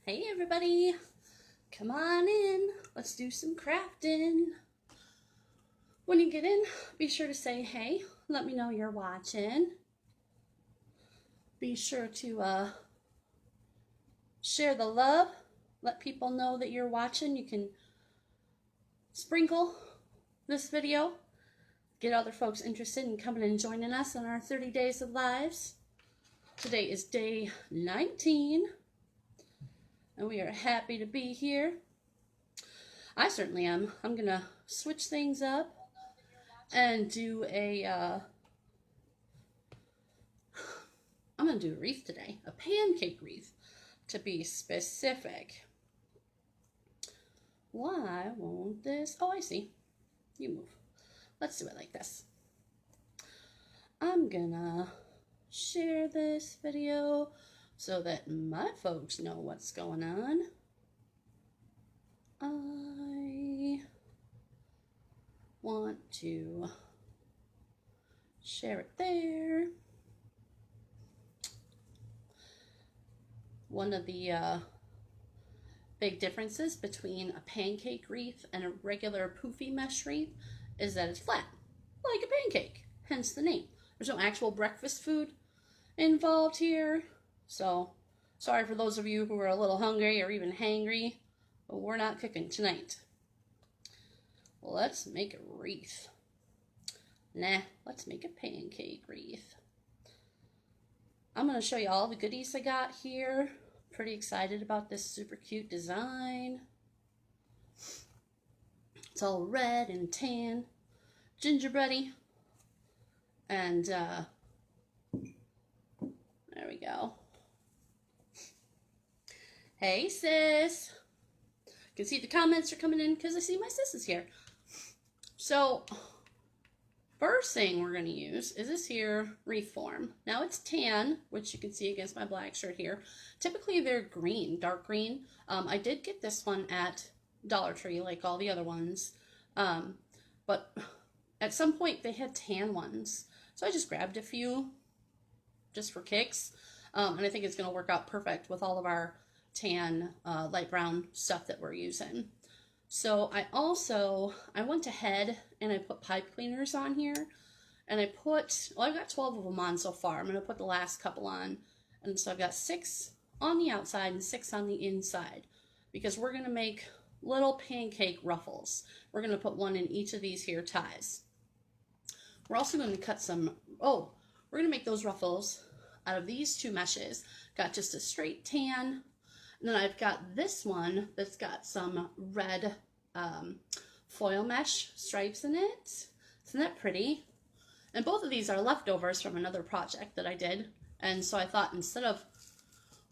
Hey everybody, come on in, let's do some crafting. When you get in, be sure to say hey, let me know you're watching. Be sure to share the love, let people know that you're watching. You can sprinkle this video, get other folks interested in coming and joining us on our 30 days of lives. Today is day 19. And we are happy to be here. I certainly am. I'm going to switch things up and do I'm going to do a wreath today. A pancake wreath, to be specific. Why won't this? Oh, I see. You move. Let's do it like this. I'm going to share this video so that my folks know what's going on. I want to share it there. One of the big differences between a pancake wreath and a regular poofy mesh wreath is that it's flat, like a pancake, hence the name. There's no actual breakfast food involved here. So, sorry for those of you who are a little hungry or even hangry, but we're not cooking tonight. Let's make a wreath. Nah, let's make a pancake wreath. I'm going to show you all the goodies I got here. Pretty excited about this super cute design. It's all red and tan, gingerbready, and there we go. Hey sis, you can see the comments are coming in because I see my sis is here. So first thing we're going to use is this here Wreath Form. Now it's tan, which you can see against my black shirt here. Typically they're green, dark green. I did get this one at Dollar Tree like all the other ones, but at some point they had tan ones, so I just grabbed a few just for kicks, and I think it's going to work out perfect with all of our tan light brown stuff that we're using. So I went ahead and I put pipe cleaners on here, and I've got 12 of them on so far. I'm going to put the last couple on, and so I've got 6 on the outside and 6 on the inside, because we're going to make little pancake ruffles. We're going to put one in each of these here ties. We're also going to cut some, we're going to make those ruffles out of these 2 meshes. Got just a straight tan. And then I've got this one that's got some red foil mesh stripes in it. Isn't that pretty? And both of these are leftovers from another project that I did. And so I thought, instead of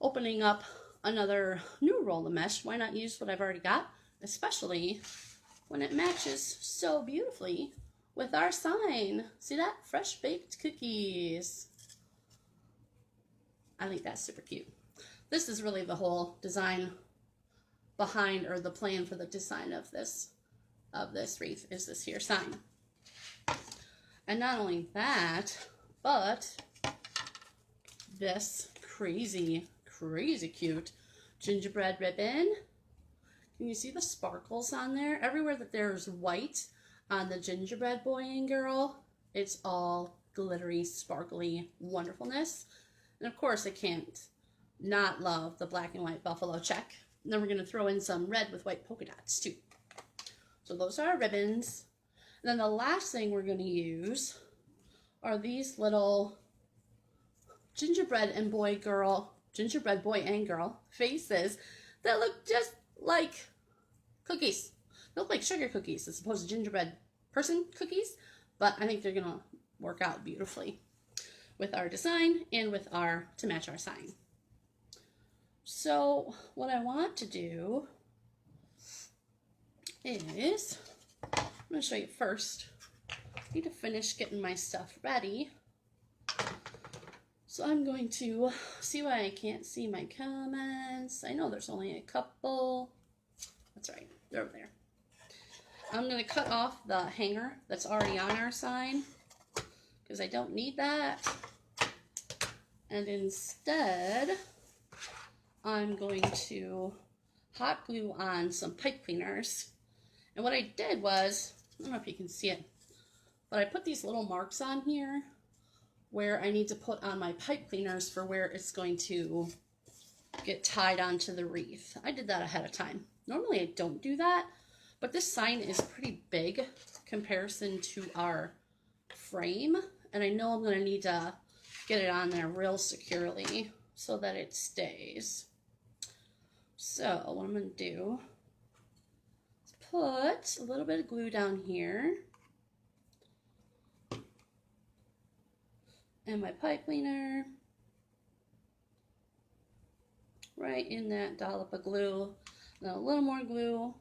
opening up another new roll of mesh, why not use what I've already got? Especially when it matches so beautifully with our sign. See that? Fresh baked cookies. I think that's super cute. This is really the whole design behind, or the plan for the design of this wreath, is this here sign. And not only that, but this crazy cute gingerbread ribbon. Can you see the sparkles on there? Everywhere that there's white on the gingerbread boy and girl, it's all glittery, sparkly wonderfulness. And of course, I can't not love the black and white buffalo check. And then we're going to throw in some red with white polka dots too. So those are our ribbons. And then the last thing we're going to use are these little gingerbread boy and girl faces that look just like cookies. They look like sugar cookies as opposed to gingerbread person cookies, but I think they're going to work out beautifully with our design and to match our sign. So what I want to do is, I'm going to show you first. I need to finish getting my stuff ready. So I'm going to see why I can't see my comments. I know there's only a couple. That's right, they're over there. I'm going to cut off the hanger that's already on our sign, because I don't need that. And instead, I'm going to hot glue on some pipe cleaners. And what I did was, I don't know if you can see it, but I put these little marks on here where I need to put on my pipe cleaners for where it's going to get tied onto the wreath. I did that ahead of time. Normally I don't do that, but this sign is pretty big comparison to our frame, and I know I'm going to need to get it on there real securely so that it stays. So what I'm going to do is put a little bit of glue down here and my pipe cleaner right in that dollop of glue, then a little more glue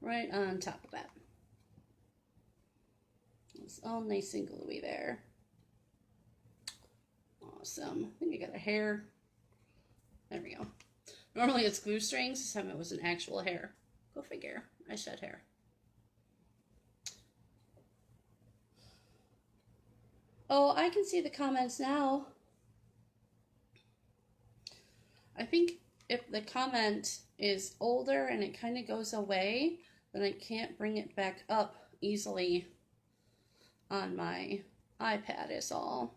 right on top of that. It's all nice and gluey there. Awesome. I think I got a hair. There we go. Normally it's glue strings. This time it was an actual hair. Go figure. I shed hair. Oh, I can see the comments now. I think if the comment is older and it kind of goes away, then I can't bring it back up easily on my iPad is all.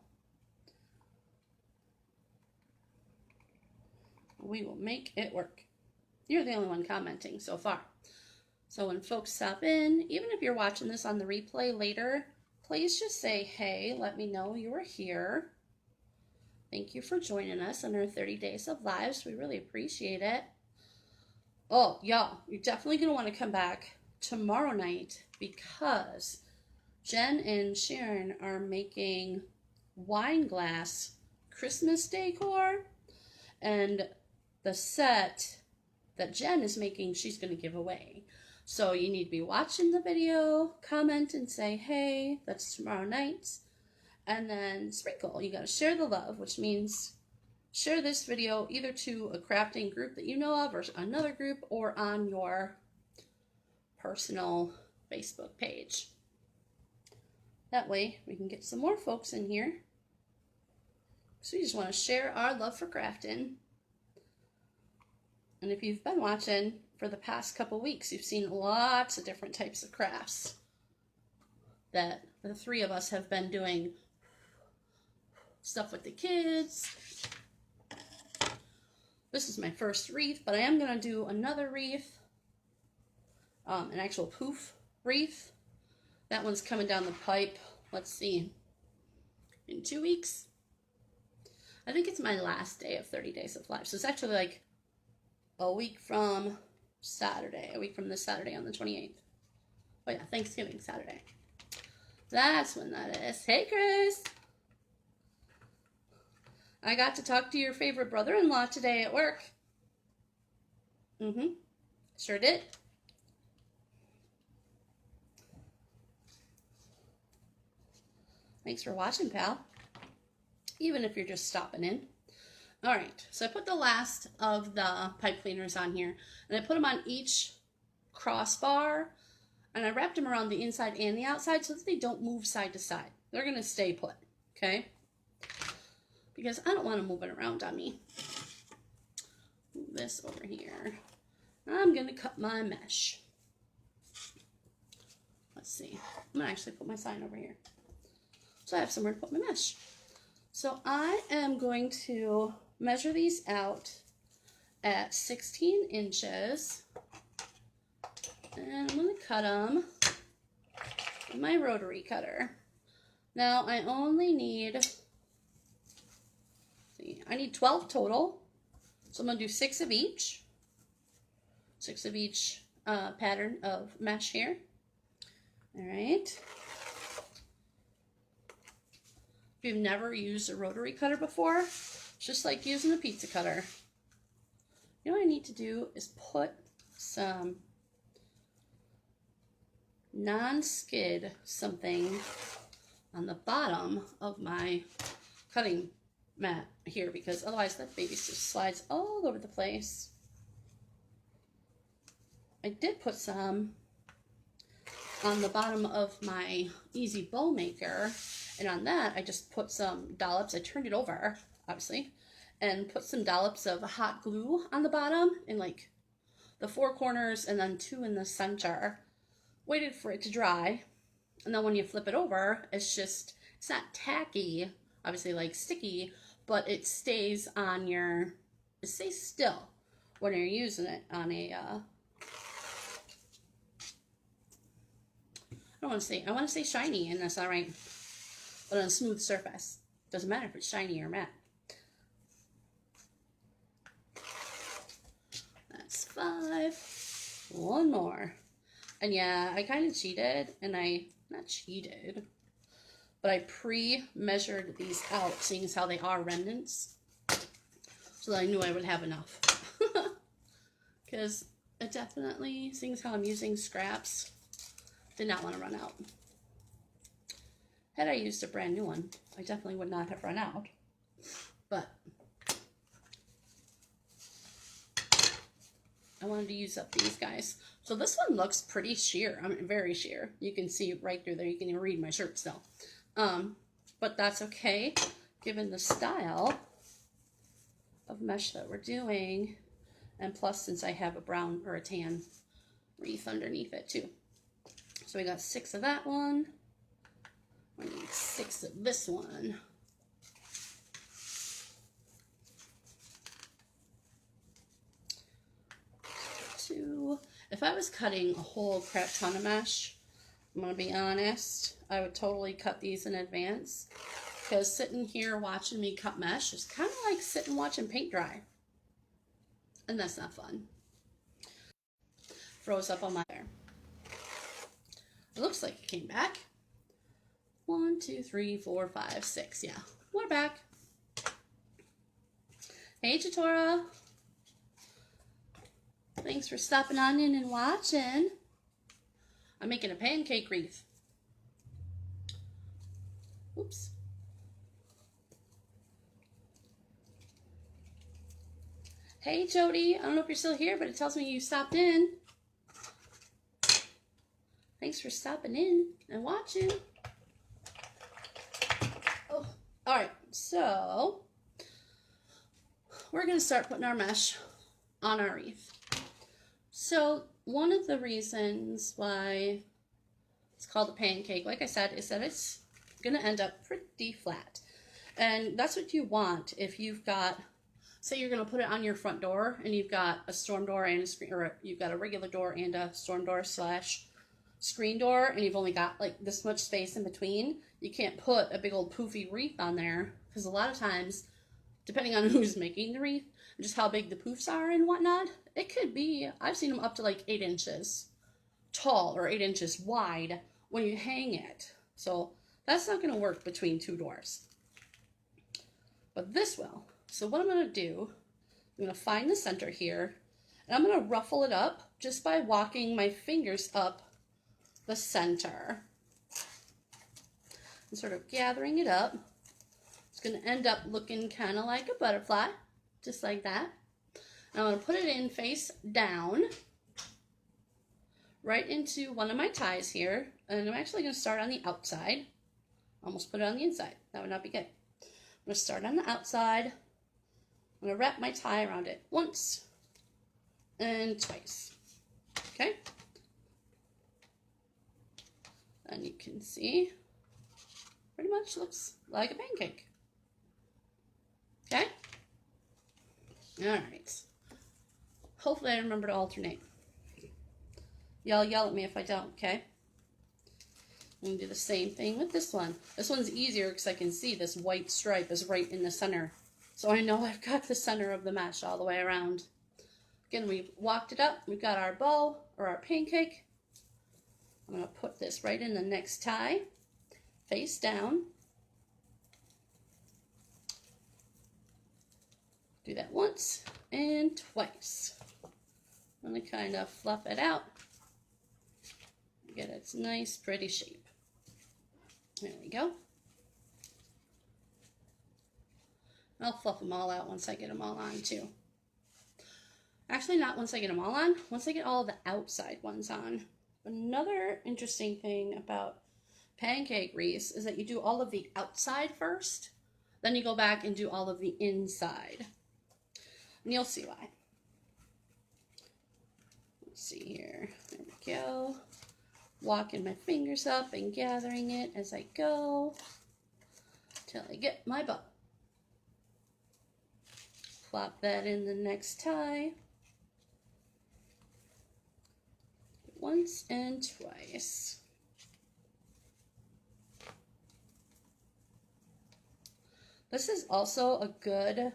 We will make it work. You're the only one commenting so far. So when folks stop in, even if you're watching this on the replay later, please just say, hey, let me know you were here. Thank you for joining us on our 30 Days of Lives. We really appreciate it. Oh, y'all, you're definitely going to want to come back tomorrow night because Jen and Sharon are making wine glass Christmas decor, and the set that Jen is making, she's going to give away. So you need to be watching the video, comment and say, hey, that's tomorrow night. And then sprinkle. You got to share the love, which means share this video either to a crafting group that you know of or another group or on your personal Facebook page. That way we can get some more folks in here. So we just want to share our love for crafting. And if you've been watching for the past couple weeks, you've seen lots of different types of crafts that the three of us have been doing. Stuff with the kids. This is my first wreath, but I am going to do another wreath. An actual poof wreath. That one's coming down the pipe. Let's see. In 2 weeks. I think it's my last day of 30 Days of Life. So it's actually like a week from Saturday. A week from this Saturday on the 28th. Oh yeah, Thanksgiving Saturday. That's when that is. Hey, Chris. I got to talk to your favorite brother-in-law today at work. Sure did. Thanks for watching, pal. Even if you're just stopping in. All right, so I put the last of the pipe cleaners on here, and I put them on each crossbar, and I wrapped them around the inside and the outside so that they don't move side to side. They're going to stay put, okay? Because I don't want to move it around on me. Move this over here. I'm going to cut my mesh. Let's see. I'm going to actually put my sign over here. So I have somewhere to put my mesh. So I am going to measure these out at 16 inches. And I'm going to cut them with my rotary cutter. Now I only need... I need 12 total, so I'm going to do 6 of each. 6 of each pattern of mesh here. All right. If you've never used a rotary cutter before, it's just like using a pizza cutter. You know what I need to do is put some non-skid something on the bottom of my cutting mat here, because otherwise that baby just slides all over the place. I did put some on the bottom of my easy bow maker, and on that I just put some dollops. I turned it over, obviously, and put some dollops of hot glue on the bottom in like the 4 corners and then 2 in the center. Waited for it to dry, and then when you flip it over, it's not tacky, obviously like sticky, but it stays still when you're using it on a, I want to say shiny, and that's alright, but on a smooth surface. Doesn't matter if it's shiny or matte. That's 5. 1 more. And yeah, I kind of cheated, and not cheated, but I pre-measured these out, seeing as how they are remnants, so that I knew I would have enough. Because it definitely, seeing as how I'm using scraps, did not want to run out. Had I used a brand new one, I definitely would not have run out. But I wanted to use up these guys. So this one looks pretty sheer. I mean, very sheer. You can see right through there. You can even read my shirt still. But that's okay, given the style of mesh that we're doing. And plus, since I have a brown or a tan wreath underneath it too. So we got 6 of that one. I need 6 of this one. 2. If I was cutting a whole crap ton of mesh, I'm going to be honest, I would totally cut these in advance. Because sitting here watching me cut mesh is kind of like sitting watching paint dry. And that's not fun. Froze up on my hair. It looks like it came back. 1, 2, 3, 4, 5, 6. Yeah, we're back. Hey, Chatora. Thanks for stopping on in and watching. I'm making a pancake wreath. Oops. Hey, Jody. I don't know if you're still here, but it tells me you stopped in. Thanks for stopping in and watching. Oh, all right. So we're going to start putting our mesh on our wreath. So one of the reasons why it's called a pancake, like I said, is that it's going to end up pretty flat. And that's what you want if you've got, say you're going to put it on your front door and you've got a storm door and a screen, or you've got a regular door and a storm door / screen door, and you've only got like this much space in between. You can't put a big old poofy wreath on there, because a lot of times, depending on who's making the wreath, and just how big the poofs are and whatnot, it could be, I've seen them up to like 8 inches tall or 8 inches wide when you hang it. So that's not going to work between 2 doors. But this will. So what I'm going to do, I'm going to find the center here, and I'm going to ruffle it up just by walking my fingers up the center and sort of gathering it up. It's going to end up looking kind of like a butterfly, just like that. And I'm going to put it in face down right into one of my ties here, and I'm actually going to start on the outside. Almost put it on the inside. That would not be good. I'm going to start on the outside. I'm going to wrap my tie around it once and twice. Okay? And you can see, pretty much looks like a pancake. Okay? Alright. Hopefully I remember to alternate. Y'all yell at me if I don't, okay? I'm going to do the same thing with this one. This one's easier because I can see this white stripe is right in the center. So I know I've got the center of the mesh all the way around. Again, we've walked it up. We've got our bow, or our pancake. I'm going to put this right in the next tie, face down. Do that once and twice. I'm going to kind of fluff it out. Get its nice, pretty shape. There we go. I'll fluff them all out once I get them all on too. Actually, not once I get them all on. Once I get all the outside ones on. Another interesting thing about pancake wreaths is that you do all of the outside first, Then you go back and do all of the inside. And you'll see why. Let's see here. There we go. Walking my fingers up and gathering it as I go till I get my bow. Plop that in the next tie. Once and twice. This is also a good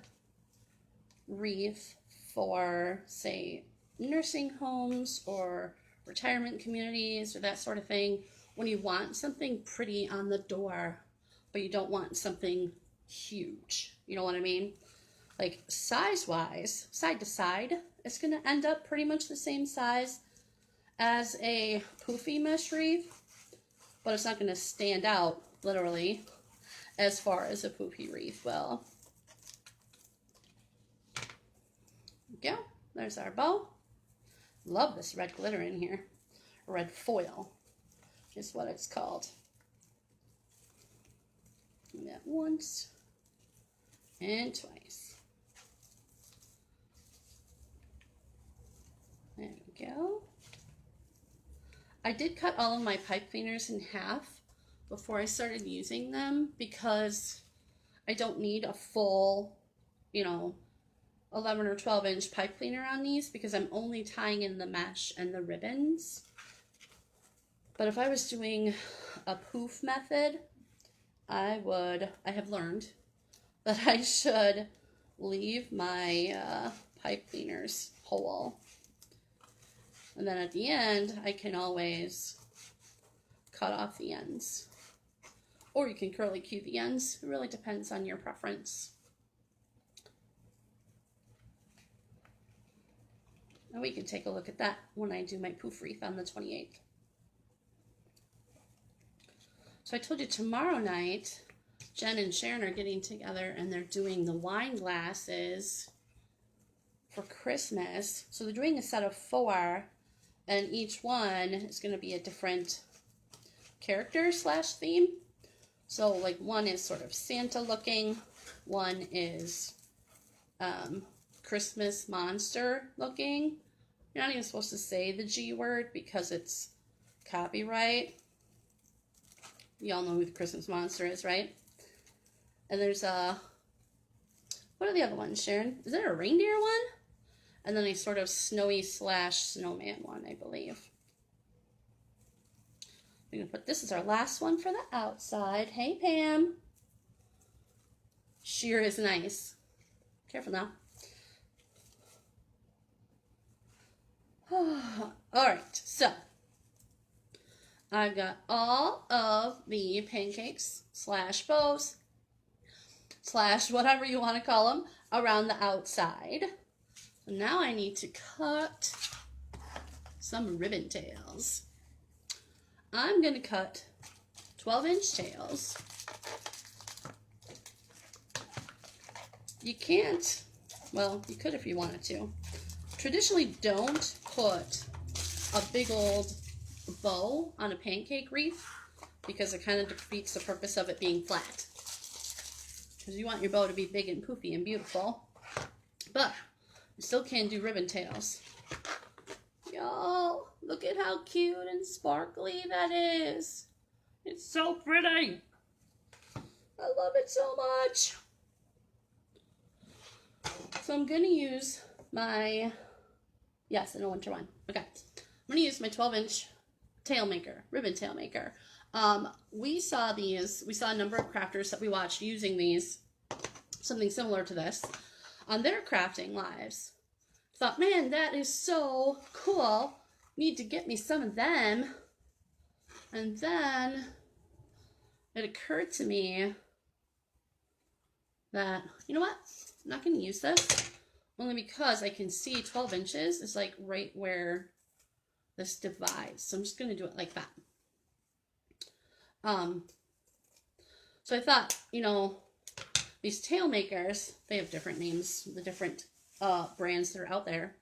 wreath for, say, nursing homes or retirement communities or that sort of thing, when you want something pretty on the door, but you don't want something huge. You know what I mean? Like size-wise, side to side, it's going to end up pretty much the same size as a poofy mesh wreath, but it's not going to stand out, literally, as far as a poofy wreath will. There we go. There's our bow. Love this red glitter in here. Red foil is what it's called. Do that once and twice. There we go. I did cut all of my pipe cleaners in half before I started using them because I don't need a full, 11 or 12 inch pipe cleaner on these because I'm only tying in the mesh and the ribbons. But if I was doing a poof method, I have learned that I should leave my pipe cleaners whole. And then at the end, I can always cut off the ends. Or you can curly cue the ends. It really depends on your preference. And we can take a look at that when I do my poof wreath on the 28th. So I told you tomorrow night, Jen and Sharon are getting together and they're doing the wine glasses for Christmas. So they're doing a set of 4, and each one is going to be a different character / theme. So like one is sort of Santa looking, one is Christmas monster looking. You're not even supposed to say the G word because it's copyright. You all know who the Christmas monster is, right? And there's what are the other ones, Sharon? Is there a reindeer one? And then a sort of snowy / snowman one, I believe. We're going to put this as our last one for the outside. Hey, Pam. Sheer is nice. Careful now. All right, so I've got all of the pancakes / bows / whatever you want to call them around the outside. So now I need to cut some ribbon tails. I'm going to cut 12-inch tails. You can't, well, you could if you wanted to. Traditionally, don't put a big old bow on a pancake wreath because it kind of defeats the purpose of it being flat. Because you want your bow to be big and poofy and beautiful. But you still can do ribbon tails. Y'all, look at how cute and sparkly that is. It's so pretty. I love it so much. So I'm going to use my, yes, I know winter one. Okay. I'm going to use my 12-inch tail maker, ribbon tail maker. We saw a number of crafters that we watched using these, something similar to this, on their crafting lives. Thought, man, that is so cool. Need to get me some of them. And then it occurred to me that, you know what? I'm not going to use this. Only because I can see 12 inches is like right where this divides. So I'm just going to do it like that. So I thought, these tail makers, they have different names, the different brands that are out there,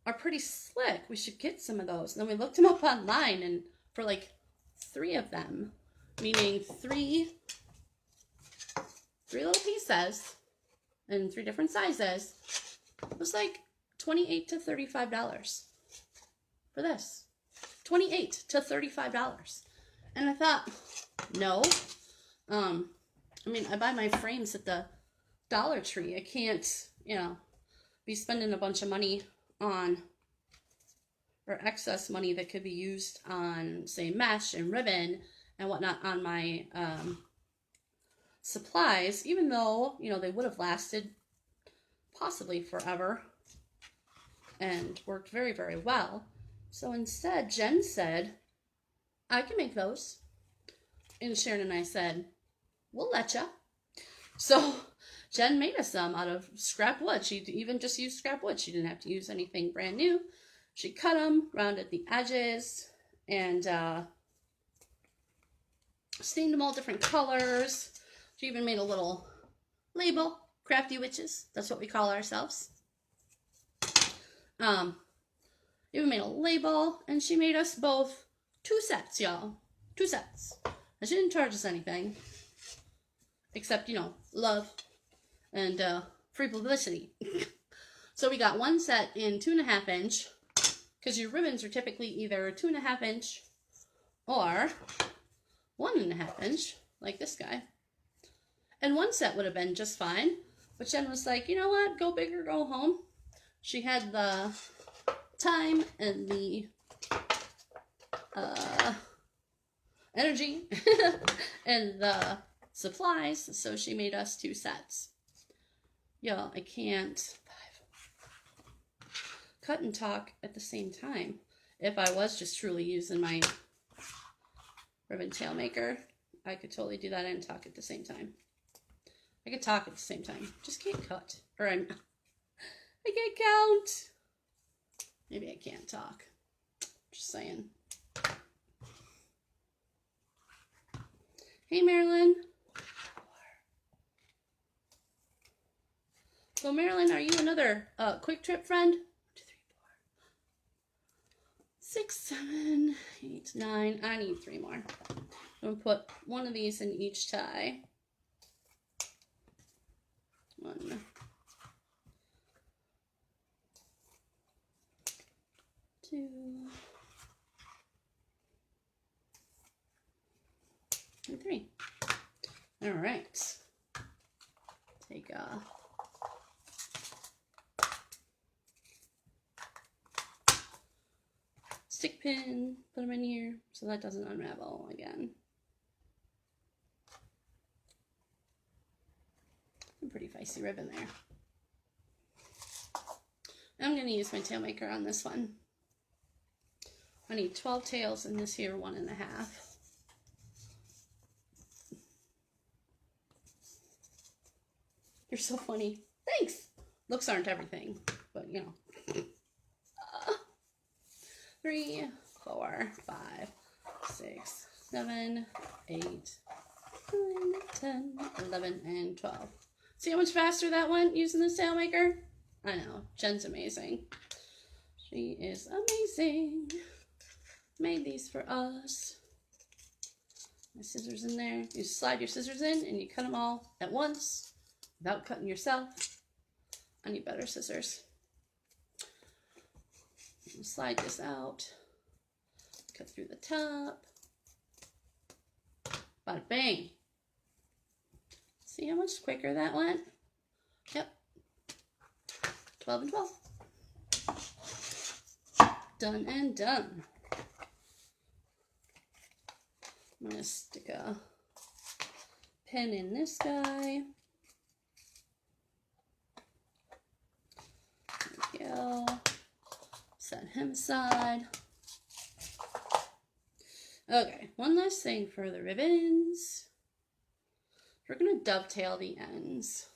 are pretty slick. We should get some of those. And then we looked them up online, and for like 3 of them, meaning 3 3 little pieces in 3 different sizes. It was like $28 to $35 for this. $28 to $35. And I thought, no. I mean, I buy my frames at the Dollar Tree. I can't, you know, be spending a bunch of money on, or excess money that could be used on, say, mesh and ribbon and whatnot on my supplies, even though, you know, they would have lasted possibly forever and worked very, very well. So instead, Jen said, I can make those. And Sharon and I said, we'll let ya. So Jen made us some out of scrap wood. She even just used scrap wood. She didn't have to use anything brand new. She cut them, rounded the edges, and stained them all different colors. She even made a little label, Crafty Witches. That's what we call ourselves. Even made a label, and she made us both 2 sets, y'all. 2 sets. And she didn't charge us anything, except, you know, love and free publicity. So we got 1 set in 2.5 inch, because your ribbons are typically either 2.5 inch or 1.5 inch, like this guy. And 1 set would have been just fine, but Jen was like, you know what, go big or go home. She had the time and the energy and the supplies, so she made us 2 sets. Yo, I can't cut and talk at the same time. If I was just truly using my ribbon tail maker, I could totally do that and talk at the same time. I could talk at the same time, just can't cut. Or I can't count. Maybe I can't talk. Just saying. Hey, Marilyn. So, Marilyn, are you another quick trip friend? 1, 2, 3, 4, 6, 7, 8, 9. I need 3 more. I'm going to put 1 of these in each tie. 1, 2, and 3. All right. Take a stick pin, put them in here so that doesn't unravel again. Some pretty feisty ribbon there. I'm going to use my tail maker on this one. I need 12 tails in this here 1.5. You're so funny. Thanks. Looks aren't everything, but you know. 3, 4, 5, 6, 7, 8, 9, 10, 11, and 12. See how much faster that went using the tail maker? I know. Jen's amazing. She is amazing. Made these for us. My scissors in there. You slide your scissors in and you cut them all at once without cutting yourself. I need better scissors. Slide this out. Cut through the top. Bada bang. See how much quicker that went? Yep. 12 and 12. Done and done. I'm going to stick a pin in this guy. There we go. Set him aside. Okay, one last thing for the ribbons. We're going to dovetail the ends.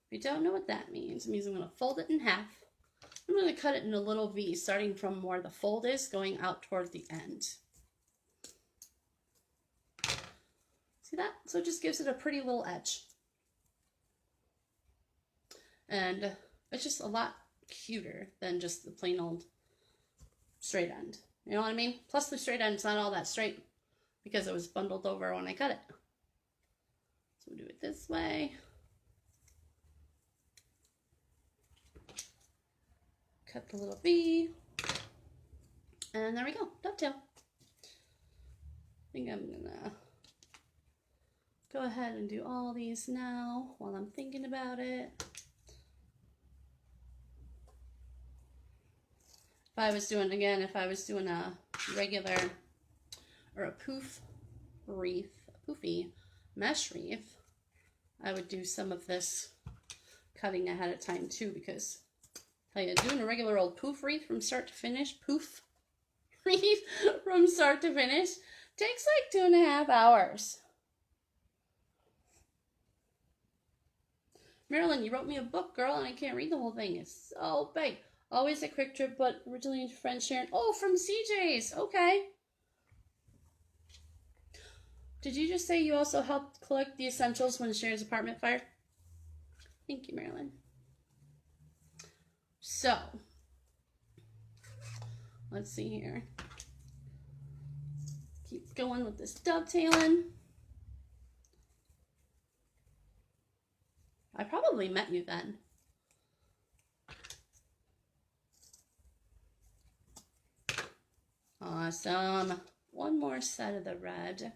If you don't know what that means, it means I'm going to fold it in half. I'm going to cut it in a little V, starting from where the fold is, going out toward the end. See that? So it just gives it a pretty little edge. And it's just a lot cuter than just the plain old straight end. You know what I mean? Plus the straight end's not all that straight because it was bundled over when I cut it. So we'll do it this way. cut the little V. And there we go, dovetail. I think I'm gonna go ahead and do all these now while I'm thinking about it. If I was doing a regular or a poof wreath, a poofy mesh wreath, I would do some of this cutting ahead of time too, because I tell you, doing a regular old poof wreath from start to finish, poof wreath from start to finish, takes like 2.5 hours. Marilyn, you wrote me a book, girl, and I can't read the whole thing. It's so big. Always a quick trip, but originally friend Sharon. Oh, from CJ's. Okay. Did you just say you also helped collect the essentials when Sharon's apartment fired? Thank you, Marilyn. So, let's see here. Keep going with this dovetailing. I probably met you then. Awesome. One more set of the red.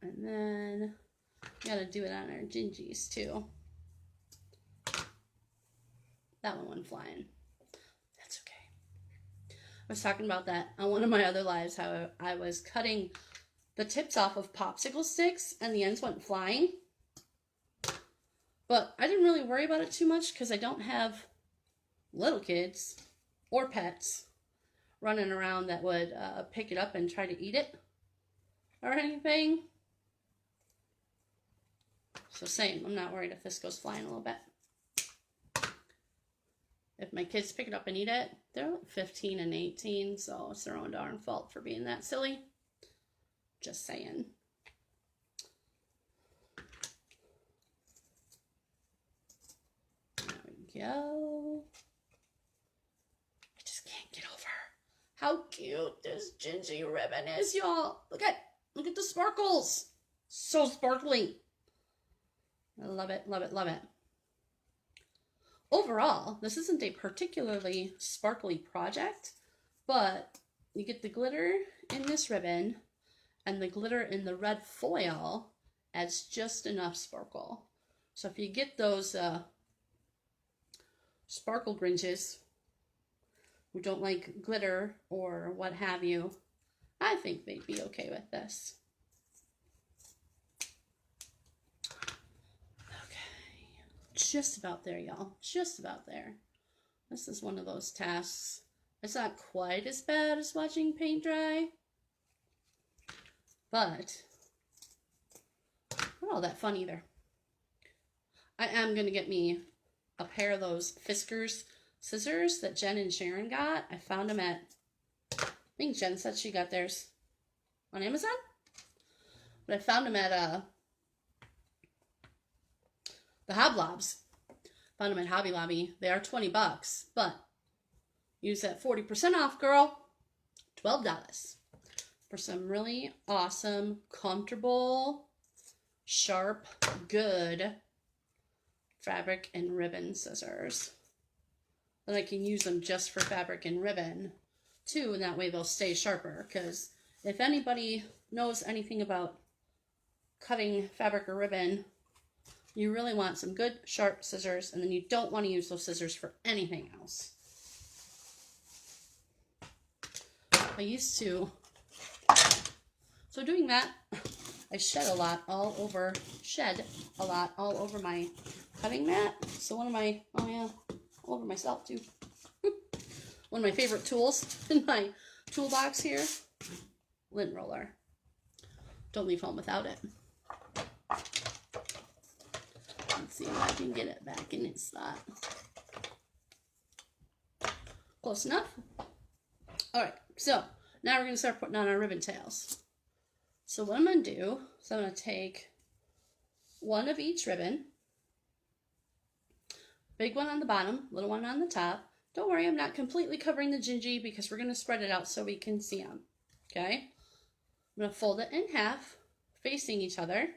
And then we gotta do it on our gingies too. That one went flying. That's okay. I was talking about that on one of my other lives, how I was cutting the tips off of popsicle sticks and the ends went flying. But I didn't really worry about it too much because I don't have little kids or pets running around that would pick it up and try to eat it or anything. So same, I'm not worried if this goes flying a little bit. If my kids pick it up and eat it, they're like 15 and 18, so it's their own darn fault for being that silly. Just saying. There we go. I just can't get over how cute this gingy ribbon is, y'all. Look at the sparkles. So sparkly. I love it, love it, love it. Overall, this isn't a particularly sparkly project, but you get the glitter in this ribbon and the glitter in the red foil adds just enough sparkle. So if you get those sparkle Grinches who don't like glitter or what have you, I think they'd be okay with this. Just about there, y'all. Just about there. This is one of those tasks. It's not quite as bad as watching paint dry, but not all that fun either. I am going to get me a pair of those Fiskars scissors that Jen and Sharon got. I found them at, I think Jen said she got theirs on Amazon, but I found them at the Hoblobs. Found them at Hobby Lobby. They are $20, but use that 40% off, girl. $12 for some really awesome, comfortable, sharp, good fabric and ribbon scissors. And I can use them just for fabric and ribbon too, and that way they'll stay sharper. Because if anybody knows anything about cutting fabric or ribbon, you really want some good sharp scissors, and then you don't want to use those scissors for anything else. I used to, so doing that, I shed a lot all over my cutting mat. So one of my, oh yeah, all over myself too. One of my favorite tools in my toolbox here, lint roller. Don't leave home without it. Let's see if I can get it back in its slot. Close enough. All right, so now we're going to start putting on our ribbon tails. So what I'm going to do is I'm going to take one of each ribbon, big one on the bottom, little one on the top. Don't worry, I'm not completely covering the gingy because we're going to spread it out so we can see them. Okay? I'm going to fold it in half, facing each other.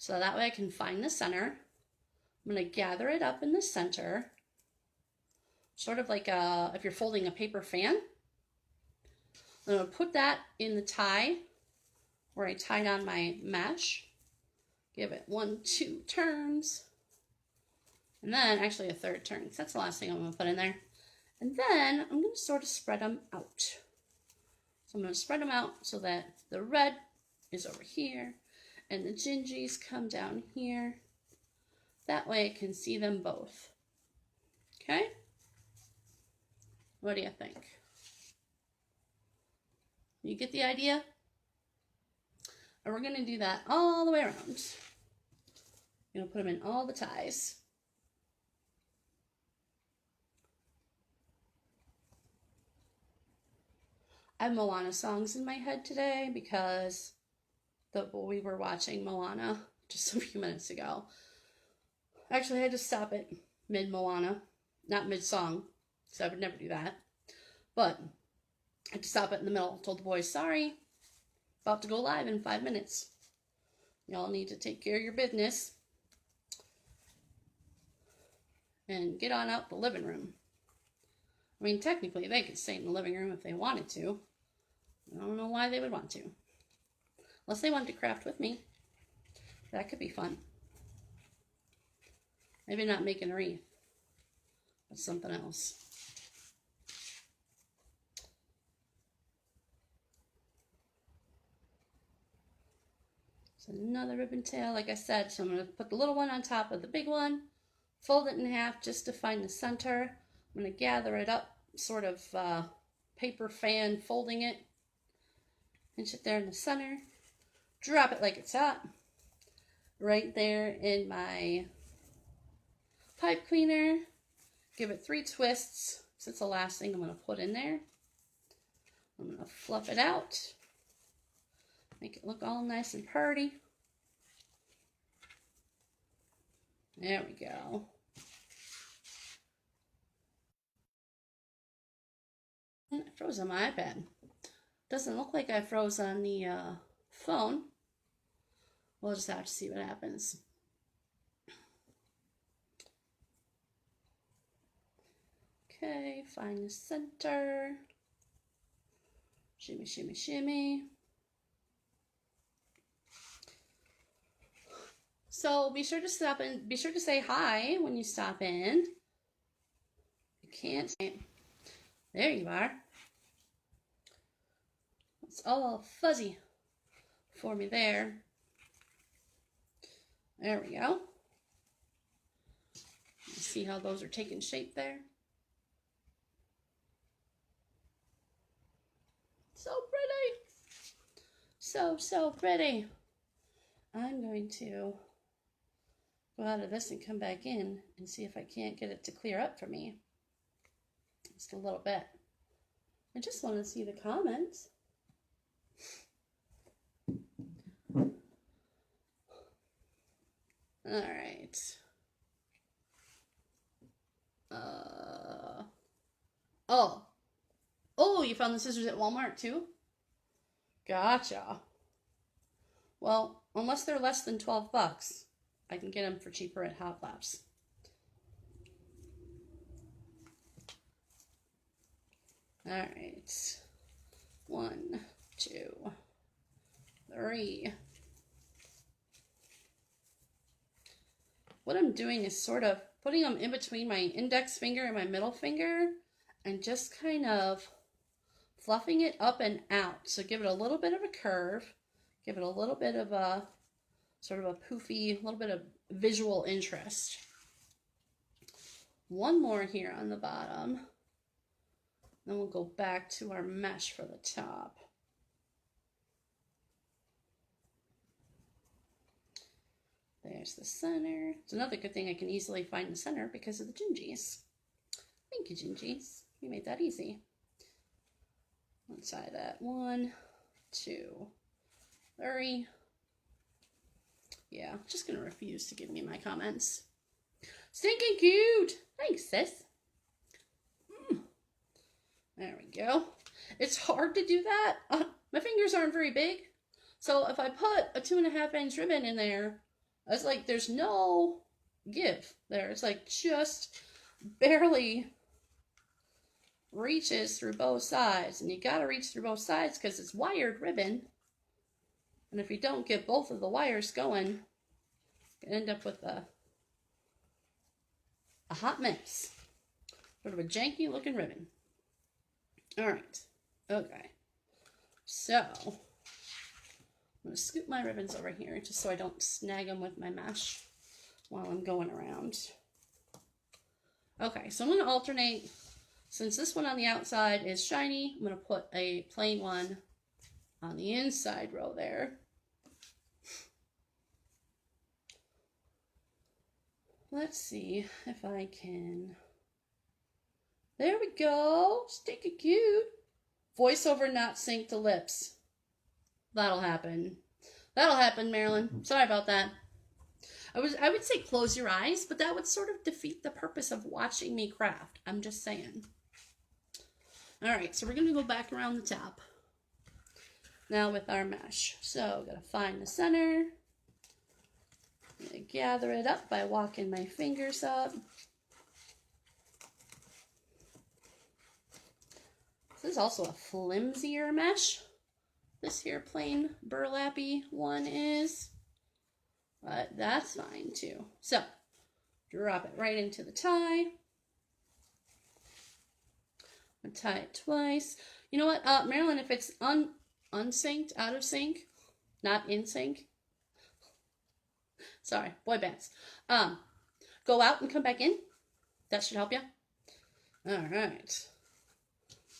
So that way I can find the center. I'm going to gather it up in the center. sort of like if you're folding a paper fan. I'm going to put that in the tie where I tied on my mesh. Give it 1, 2 turns. And then actually a third turn, because that's the last thing I'm going to put in there. And then I'm going to sort of spread them out. So I'm going to spread them out so that the red is over here and the gingies come down here. That way I can see them both. Okay? What do you think? You get the idea? And we're going to do that all the way around. I'm going to put them in all the ties. I have Moana songs in my head today because we were watching Moana just a few minutes ago. Actually, I had to stop it mid-Moana, not mid-song, because I would never do that. But I had to stop it in the middle. Told the boys, sorry, about to go live in 5 minutes. Y'all need to take care of your business and get on out the living room. I mean, technically, they could stay in the living room if they wanted to. I don't know why they would want to. Unless they wanted to craft with me. That could be fun. Maybe not making a wreath, but something else. So another ribbon tail, like I said. So I'm going to put the little one on top of the big one. Fold it in half just to find the center. I'm going to gather it up, sort of paper fan folding it. Pinch it there in the center. Drop it like it's hot. Right there in my pipe cleaner. Give it 3 twists. So it's the last thing I'm going to put in there. I'm going to fluff it out. Make it look all nice and pretty. There we go. And I froze on my iPad. Doesn't look like I froze on the phone. We'll just have to see what happens. Okay, find the center. Shimmy, shimmy, shimmy. So be sure to stop and be sure to say hi when you stop in. You can't say. There you are. It's all fuzzy for me there. There we go. You see how those are taking shape there? So pretty. So pretty. I'm going to go out of this and come back in and see if I can't get it to clear up for me. Just a little bit. I just want to see the comments. All right. Oh, you found the scissors at Walmart too? Gotcha. Well, unless they're less than 12 bucks, I can get them for cheaper at Hot Laps. All right. 1, 2, 3. What I'm doing is sort of putting them in between my index finger and my middle finger and just kind of fluffing it up and out. So give it a little bit of a curve, give it a little bit of a sort of a poofy, a little bit of visual interest. One more here on the bottom. Then we'll go back to our mesh for the top. There's the center. It's another good thing I can easily find the center because of the gingies. Thank you, gingies. You made that easy. Let's try that. 1, 2, 3. Yeah, just gonna refuse to give me my comments. Stinking cute. Thanks, sis. There we go. It's hard to do that. My fingers aren't very big. So if I put a 2.5 inch ribbon in there, it's like there's no give there. It's like just barely reaches through both sides, and you gotta reach through both sides because it's wired ribbon. And if you don't get both of the wires going, you end up with a hot mess. Sort of a janky looking ribbon. All right. Okay. So I'm going to scoop my ribbons over here just so I don't snag them with my mesh while I'm going around. Okay, so I'm going to alternate. Since this one on the outside is shiny, I'm going to put a plain one on the inside row there. Let's see if I can. There we go. Sticky cute. Voiceover not synced to lips. That'll happen. That'll happen, Marilyn. Sorry about that. I would say close your eyes, but that would sort of defeat the purpose of watching me craft. I'm just saying. All right, so we're going to go back around the top. Now with our mesh. So, gotta find the center. I'm going to gather it up by walking my fingers up. This is also a flimsier mesh. This here plain burlappy one is. But that's fine too. So, drop it right into the tie. I'm tie it twice. You know what, Marilyn, if it's unsynced, out of sync, not in sync. Sorry, boy bands. Go out and come back in. That should help you. All right.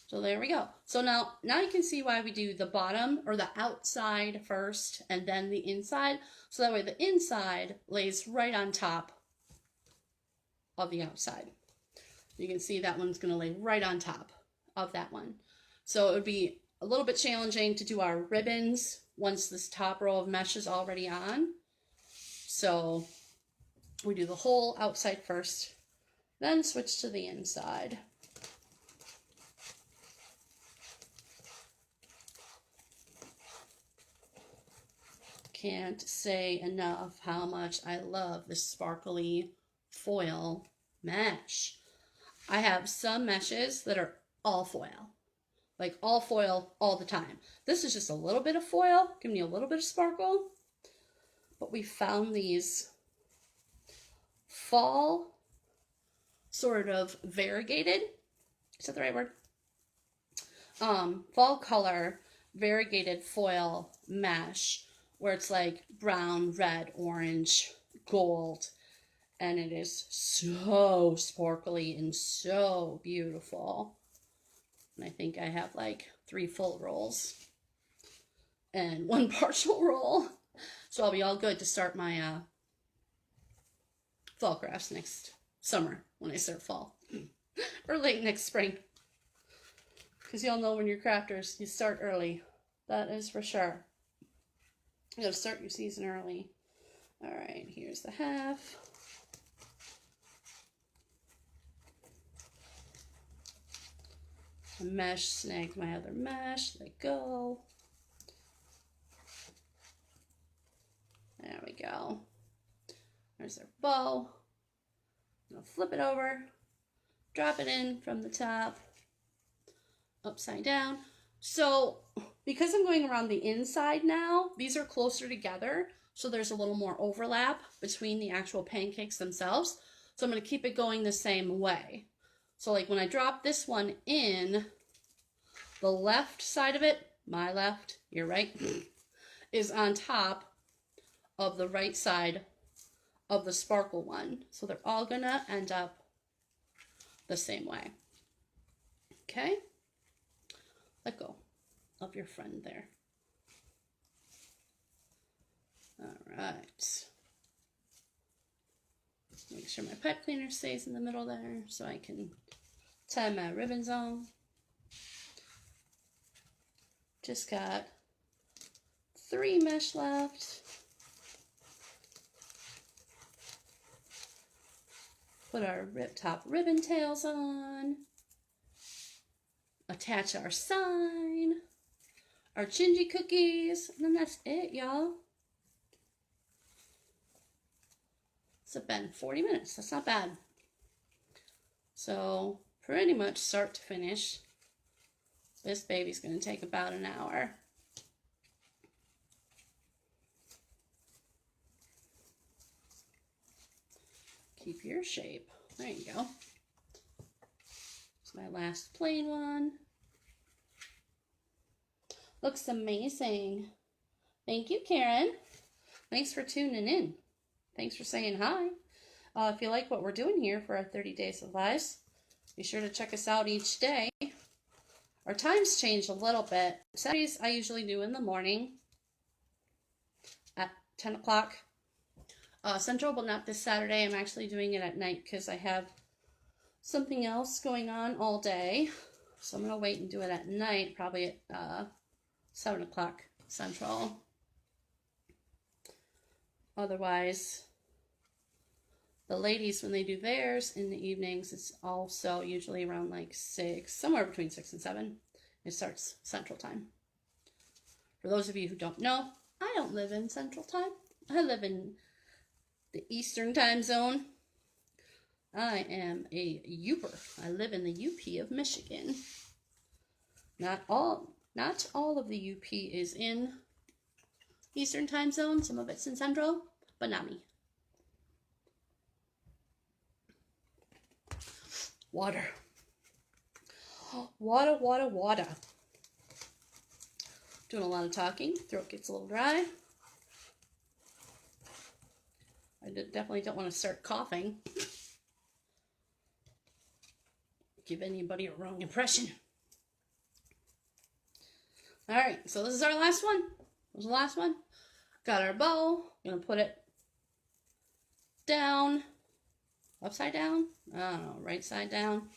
So there we go. So now you can see why we do the bottom or the outside first and then the inside. So that way the inside lays right on top of the outside. You can see that one's going to lay right on top of that one. So it would be a little bit challenging to do our ribbons once this top row of mesh is already on. So we do the whole outside first, then switch to the inside. Can't say enough how much I love this sparkly foil mesh. I have some meshes that are all foil. Like all foil all the time. This is just a little bit of foil, giving you a little bit of sparkle. But we found these fall sort of variegated. Is that the right word? Fall color variegated foil mesh where it's like brown, red, orange, gold. And it is so sparkly and so beautiful. And I think I have like 3 full rolls and 1 partial roll. So I'll be all good to start my fall crafts next summer when I start fall. Or late next spring. Because y'all know when you're crafters, you start early. That is for sure. You gotta start your season early. Alright, here's the half. A mesh snagged my other mesh. Let go. There we go. There's our bow. I'm gonna flip it over, drop it in from the top, upside down. So because I'm going around the inside now, these are closer together, so there's a little more overlap between the actual pancakes themselves. So I'm going to keep it going the same way. So like when I drop this one in, the left side of it, my left, your right, is on top of the right side of the sparkle one. So they're all going to end up the same way. Okay? Let go of your friend there. All right. Make sure my pipe cleaner stays in the middle there so I can tie my ribbons on. Just got 3 mesh left. Put our top ribbon tails on. Attach our sign. Our gingy cookies. And then that's it, y'all. It's been 40 minutes. That's not bad. So, pretty much start to finish. This baby's going to take about an hour. Keep your shape. There you go. It's my last plain one. Looks amazing. Thank you, Karen. Thanks for tuning in. Thanks for saying hi. If you like what we're doing here for our 30-day supplies, be sure to check us out each day. Our times change a little bit. Saturdays I usually do in the morning at 10 o'clock Central, but not this Saturday. I'm actually doing it at night because I have something else going on all day. So I'm going to wait and do it at night, probably at 7 o'clock Central. Otherwise, the ladies, when they do theirs in the evenings, it's also usually around like 6, somewhere between 6 and 7. It starts Central Time. For those of you who don't know, I don't live in Central Time. I live in the Eastern Time Zone. I am a Youper. I live in the UP of Michigan. Not all of the UP is in Eastern Time Zone. Some of it's in Central, but not me. Water. Water. Doing a lot of talking. Throat gets a little dry. I definitely don't want to start coughing. Give anybody a wrong impression. Alright, so this is our last one. This was the last one. Got our bow. I'm going to put it down. Upside down? I don't know, right side down.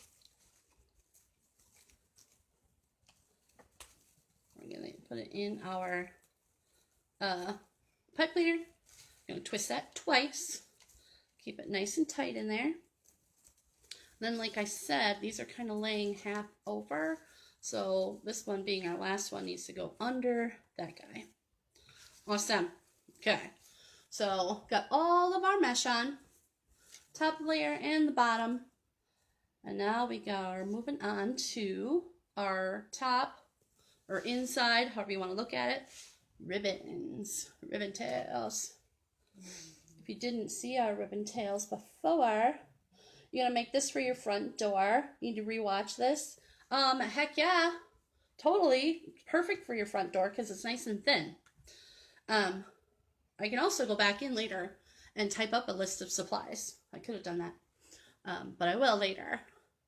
We're going to put it in our pipe cleaner. I'm going to twist that twice. Keep it nice and tight in there. Then, like I said, these are kind of laying half over. So this one being our last one needs to go under that guy. Awesome. Okay. So got all of our mesh on. Top layer and the bottom. And now we are moving on to our top or inside, however you want to look at it, ribbons, ribbon tails. If you didn't see our ribbon tails before, you're gonna make this for your front door. You need to rewatch this. Heck yeah, totally perfect for your front door because it's nice and thin. I can also go back in later and type up a list of supplies. I could have done that, but I will later.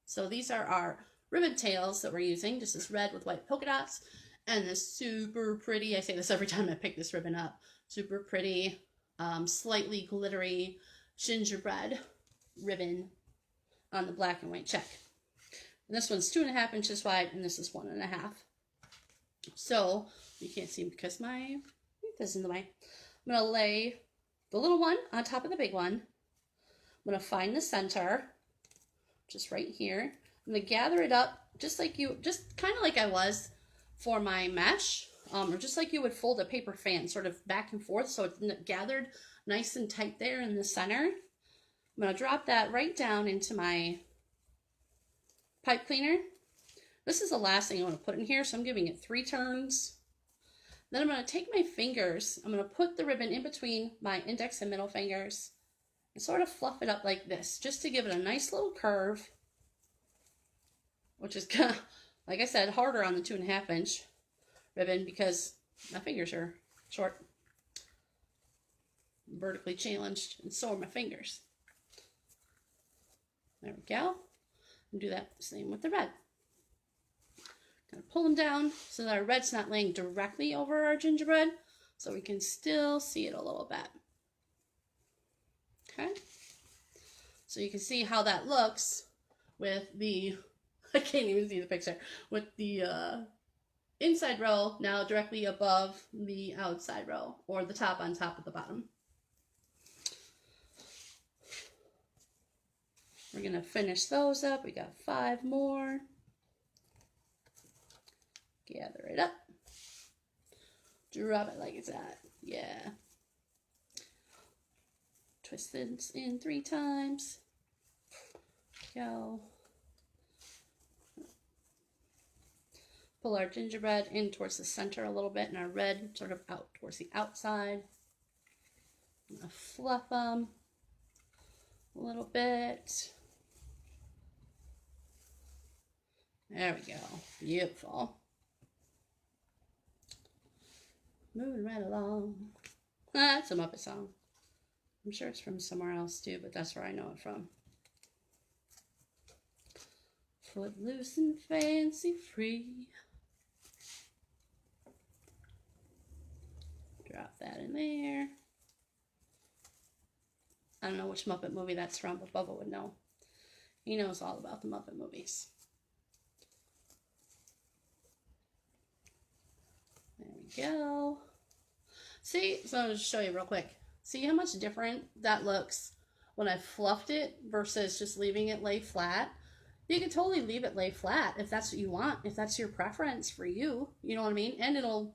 So these are our ribbon tails that we're using. This is red with white polka dots and this super pretty, I say this every time I pick this ribbon up, super pretty, slightly glittery gingerbread ribbon on the black and white check. And this one's 2.5 inches wide and this is 1.5. So you can't see because my wreath is in the way. I'm going to lay the little one on top of the big one. I'm going to find the center, just right here. I'm going to gather it up just kind of like I was for my mesh, or just like you would fold a paper fan, sort of back and forth, so it's gathered nice and tight there in the center. I'm going to drop that right down into my pipe cleaner. This is the last thing I want to put in here, so I'm giving it 3 turns. Then I'm going to take my fingers, I'm going to put the ribbon in between my index and middle fingers and sort of fluff it up like this, just to give it a nice little curve, which is kind of, like I said, harder on the 2.5 inch ribbon because my fingers are short, vertically challenged, and so are my fingers. There we go. And do that same with the red. Gonna pull them down so that our red's not laying directly over our gingerbread, so we can still see it a little bit. Okay. So you can see how that looks with the, I can't even see the picture, with the inside row now directly above the outside row, or the top on top of the bottom. We're going to finish those up. We got 5 more. Gather it up. Drop it like it's that. Yeah. Twist this in 3 times. Go. pull our gingerbread in towards the center a little bit and our red sort of out towards the outside. I'm going to fluff them a little bit. There we go. Beautiful. Moving right along. That's a Muppet song. I'm sure it's from somewhere else too, but that's where I know it from. Footloose and fancy free. Drop that in there. I don't know which Muppet movie that's from, but Bubba would know. He knows all about the Muppet movies. There we go. See, so I'll just show you real quick. See how much different that looks when I fluffed it versus just leaving it lay flat? You could totally leave it lay flat if that's what you want, if that's your preference for you, you know what I mean? And it'll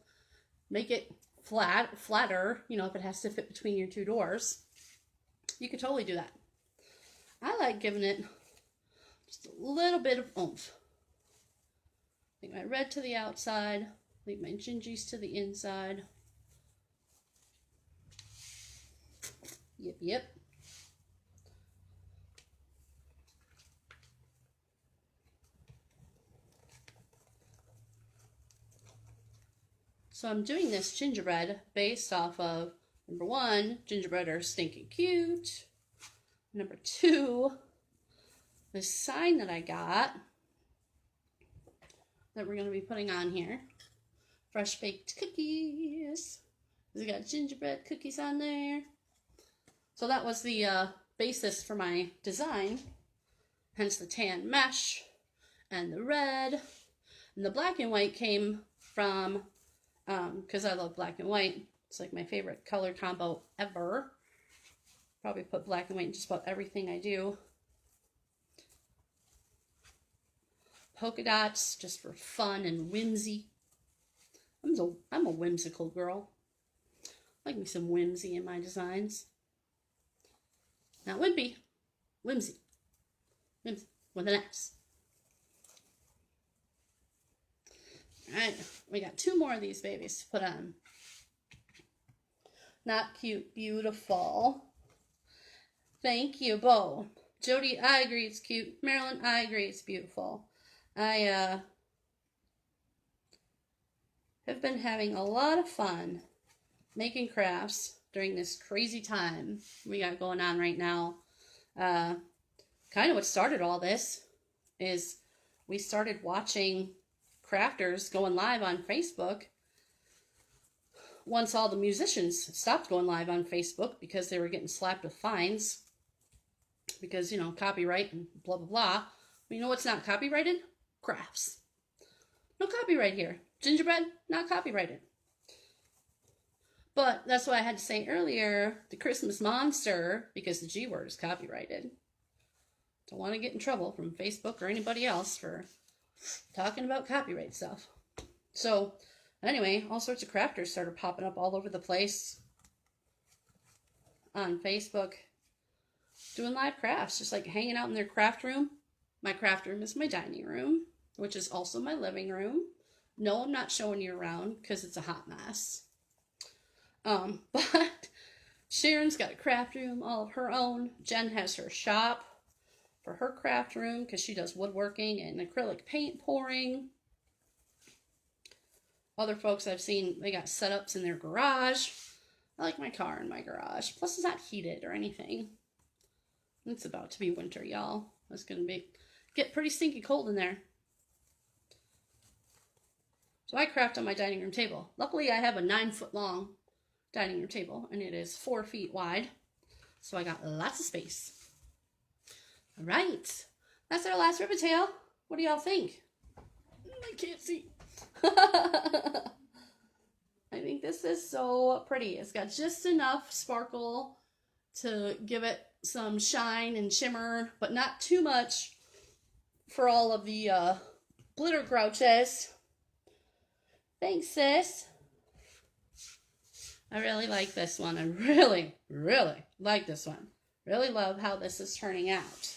make it flatter, you know, if it has to fit between your two doors. You could totally do that. I like giving it just a little bit of oomph. Make my red to the outside, leave my gingies to the inside. Yep, yep. So I'm doing this gingerbread based off of, number one, gingerbread are stinking cute. Number two, the sign that I got that we're going to be putting on here. Fresh baked cookies. We got gingerbread cookies on there. So that was the basis for my design. Hence the tan mesh and the red. And the black and white came from, because I love black and white. It's like my favorite color combo ever. Probably put black and white in just about everything I do. Polka dots, just for fun and whimsy. I'm a whimsical girl. I like me some whimsy in my designs. Not wimpy, whimsy. Whimsy with an S. Alright, we got two more of these babies to put on. Not cute, beautiful. Thank you, Bo. Jody, I agree it's cute. Marilyn, I agree it's beautiful. I have been having a lot of fun making crafts during this crazy time we got going on right now. Kind of what started all this is we started watching crafters going live on Facebook once all the musicians stopped going live on Facebook because they were getting slapped with fines because, you know, copyright and blah, blah, blah. You know what's not copyrighted? Crafts. No copyright here. Gingerbread, not copyrighted. But that's why I had to say earlier, the Christmas monster, because the G word is copyrighted. Don't want to get in trouble from Facebook or anybody else for talking about copyright stuff. So, anyway, all sorts of crafters started popping up all over the place on Facebook, doing live crafts, just like hanging out in their craft room. My craft room is my dining room, which is also my living room. No, I'm not showing you around because it's a hot mess. But Sharon's got a craft room all of her own. Jen has her shop for her craft room because she does woodworking and acrylic paint pouring. Other folks I've seen, they got setups in their garage. I like my car in my garage. Plus it's not heated or anything. It's about to be winter, y'all. It's going to get pretty stinky cold in there. So I craft on my dining room table. Luckily I have a 9-foot long dining room table and it is 4 feet wide. So I got lots of space. All right. That's our last ribbon tail. What do y'all think? I can't see. I think this is so pretty. It's got just enough sparkle to give it some shine and shimmer, but not too much for all of the glitter grouches. Thanks, sis. I really like this one. I really, really like this one. Really love how this is turning out.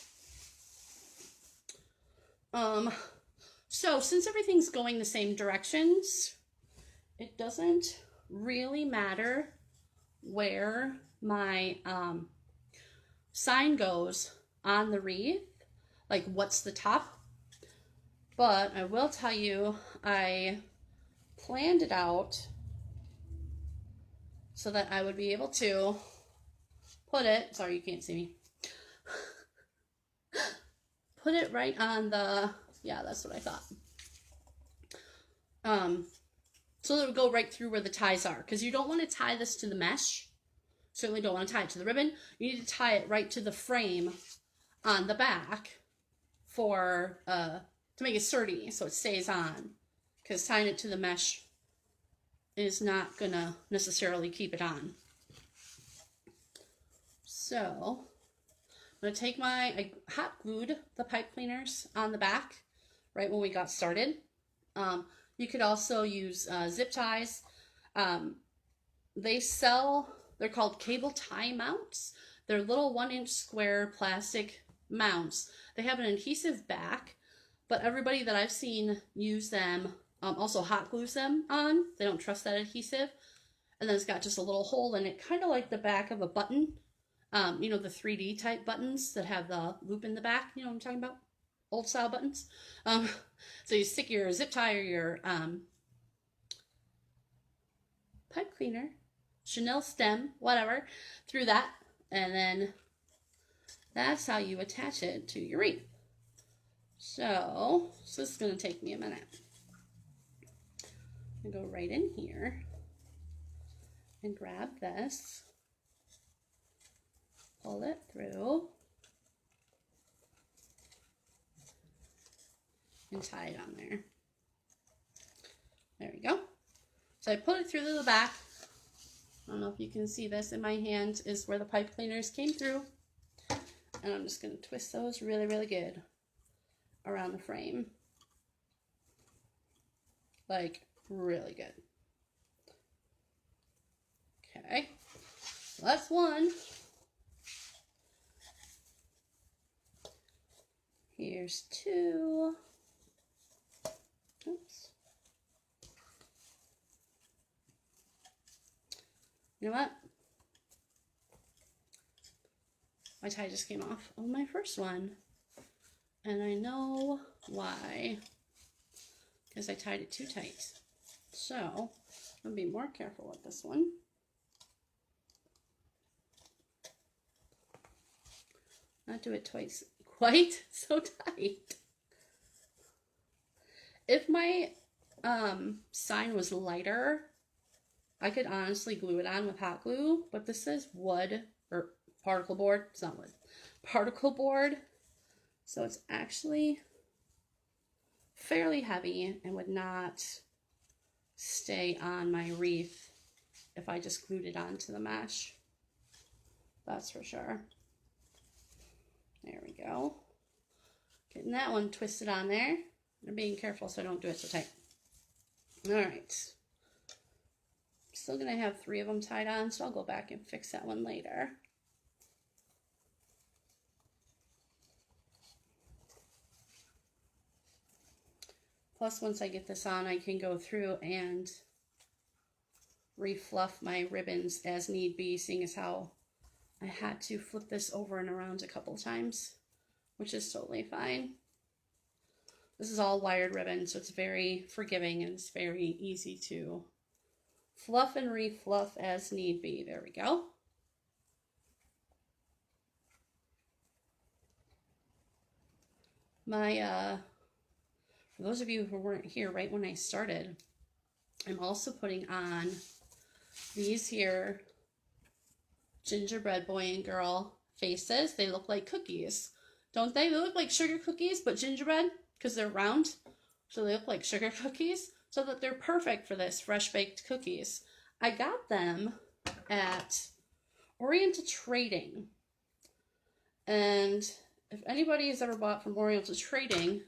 So since everything's going the same directions, it doesn't really matter where my sign goes on the wreath, like what's the top. But I will tell you, I planned it out so that I would be able to put it, sorry you can't see me, put it right on the, yeah, that's what I thought. So that it would go right through where the ties are, because you don't want to tie this to the mesh. Certainly don't want to tie it to the ribbon. You need to tie it right to the frame on the back for to make it sturdy so it stays on, because tying it to the mesh is not gonna necessarily keep it on. So I'm gonna take I hot glued the pipe cleaners on the back right when we got started. You could also use zip ties. They're called cable tie mounts. They're little 1-inch square plastic mounts. They have an adhesive back, but everybody that I've seen use them also hot glues them on. They don't trust that adhesive. And then it's got just a little hole in it, kind of like the back of a button. You know, the 3D type buttons that have the loop in the back. You know what I'm talking about? Old style buttons. So you stick your zip tie or your pipe cleaner, Chanel stem, whatever, through that, and then that's how you attach it to your wreath. So this is going to take me a minute. I'm going to go right in here and grab this, pull it through, and tie it on there. There we go. So I put it through to the back. I don't know if you can see this. In my hand is where the pipe cleaners came through. And I'm just going to twist those really, really good around the frame. Like, really good. Okay. So that's one. Here's two. Oops. You know what? My tie just came off on my first one. And I know why. Because I tied it too tight. So, I'm going to be more careful with this one. Not do it twice quite so tight. If my sign was lighter, I could honestly glue it on with hot glue, but this is wood, or particle board. It's not wood. Particle board. So it's actually fairly heavy and would not stay on my wreath if I just glued it onto the mesh. That's for sure. There we go. Getting that one twisted on there. I'm being careful so I don't do it so tight. All right. Still gonna have 3 of them tied on, so I'll go back and fix that one later. Plus, once I get this on, I can go through and refluff my ribbons as need be, seeing as how I had to flip this over and around a couple times, which is totally fine. This is all wired ribbon, so it's very forgiving and it's very easy to fluff and refluff as need be. There we go. For those of you who weren't here right when I started, I'm also putting on these here gingerbread boy and girl faces. They look like cookies, don't they? They look like sugar cookies, but gingerbread, because they're round. So they look like sugar cookies, so that they're perfect for this fresh baked cookies. I got them at Oriental Trading. And if anybody has ever bought from Oriental Trading,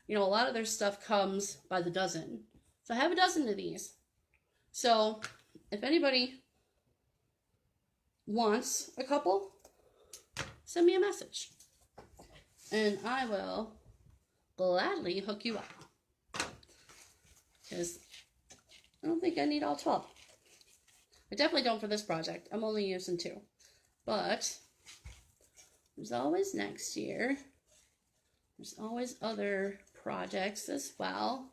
you know, a lot of their stuff comes by the dozen. So I have a dozen of these. So if anybody wants a couple, send me a message. And I will gladly hook you up. because I don't think I need all 12. I definitely don't for this project. I'm only using 2. But there's always next year. There's always other projects as well.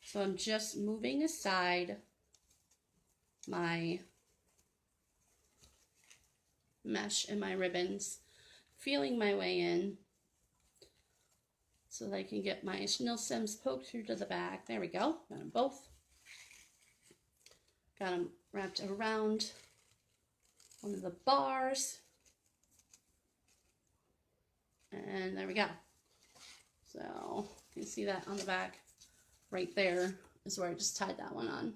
So I'm just moving aside my mesh and my ribbons, feeling my way in so that I can get my chenille stems poked through to the back. There we go. Got them both. Got them wrapped around one of the bars. And there we go. So you can see that on the back. Right there is where I just tied that one on.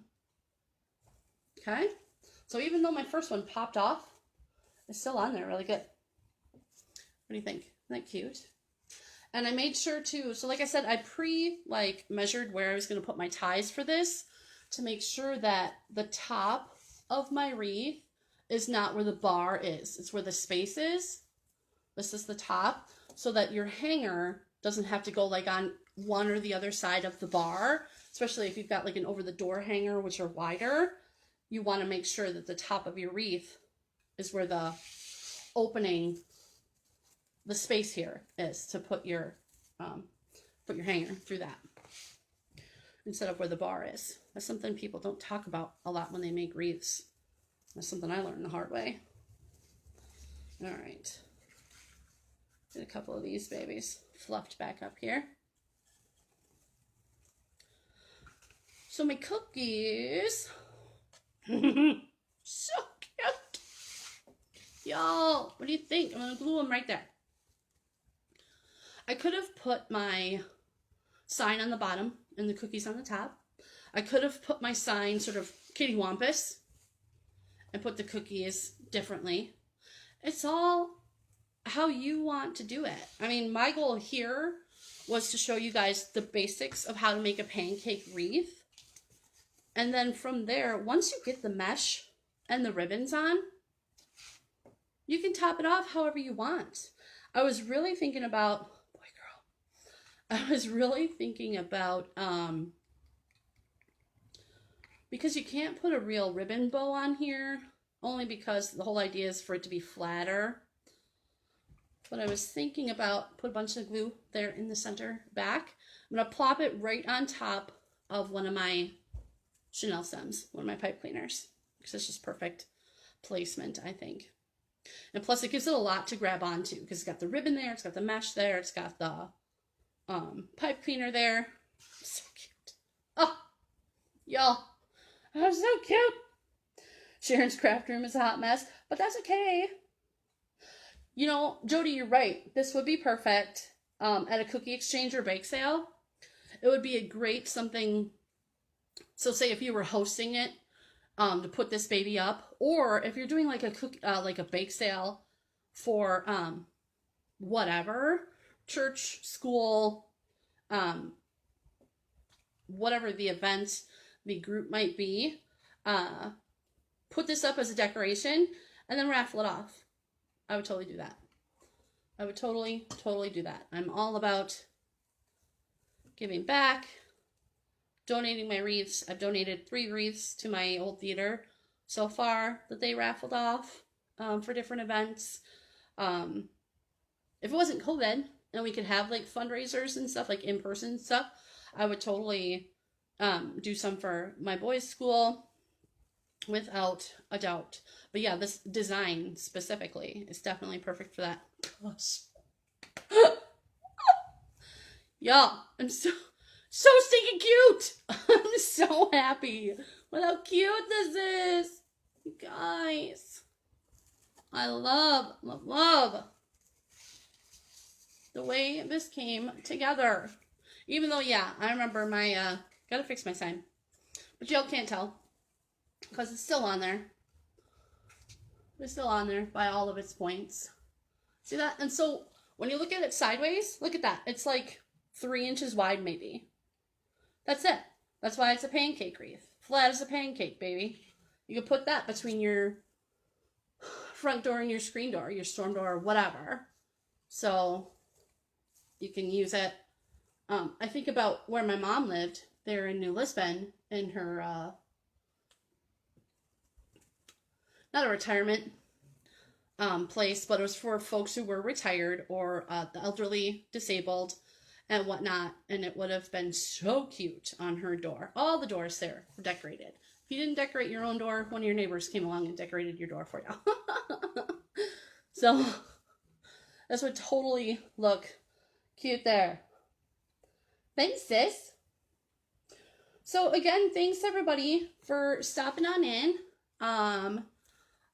Okay. So even though my first one popped off, it's still on there really good. What do you think? Isn't that cute? And I made sure to, so like I said, I measured where I was going to put my ties for this to make sure that the top of my wreath is not where the bar is. It's where the space is. This is the top, so that your hanger doesn't have to go like on one or the other side of the bar, especially if you've got like an over the door hanger, which are wider. You want to make sure that the top of your wreath is where the opening, the space here is to put your hanger through that, instead of where the bar is. That's something people don't talk about a lot when they make wreaths. That's something I learned the hard way. All right. Get a couple of these babies fluffed back up here. So my cookies, so cute. Y'all, what do you think? I'm gonna glue them right there. I could have put my sign on the bottom and the cookies on the top. I could have put my sign sort of kitty wampus and put the cookies differently. It's all how you want to do it. I mean, my goal here was to show you guys the basics of how to make a pancake wreath. And then from there, once you get the mesh and the ribbons on, you can top it off however you want. I was really thinking about, because you can't put a real ribbon bow on here, only because the whole idea is for it to be flatter. But I was thinking about put a bunch of glue there in the center back. I'm going to plop it right on top of one of my chenille stems, one of my pipe cleaners, because it's just perfect placement, I think. And plus it gives it a lot to grab onto, because it's got the ribbon there, it's got the mesh there, it's got the pipe cleaner there. So cute. Oh, y'all, I'm so cute. Sharon's craft room is a hot mess, but that's okay. You know, Jody, you're right. This would be perfect at a cookie exchange or bake sale. It would be a great something. So say if you were hosting it to put this baby up, or if you're doing like a bake sale for whatever, church, school, whatever the event, the group might be, put this up as a decoration and then raffle it off. I would totally do that. I would totally do that. I'm all about giving back, donating my wreaths. I've donated 3 wreaths to my old theater so far that they raffled off for different events. If it wasn't COVID and we could have like fundraisers and stuff, like in-person stuff, I would totally do some for my boys' school without a doubt. But yeah, this design specifically is definitely perfect for that. Gosh. Y'all, I'm so stinking cute. I'm so happy with how cute this is. You guys, I love the way this came together. Even though, yeah, I remember my, gotta fix my sign. But y'all can't tell because it's still on there. It's still on there by all of its points. See that? And so when you look at it sideways, look at that. It's like 3 inches wide, maybe. That's it. That's why it's a pancake wreath. Flat as a pancake, baby. You can put that between your front door and your screen door, your storm door, or whatever. So you can use it. I think about where my mom lived there in New Lisbon in her, not a retirement place, but it was for folks who were retired or the elderly, disabled, and whatnot. And it would have been so cute on her door. All the doors there were decorated. If you didn't decorate your own door, one of your neighbors came along and decorated your door for you. So this would totally look cute there. Thanks, sis. So again, thanks everybody for stopping on in.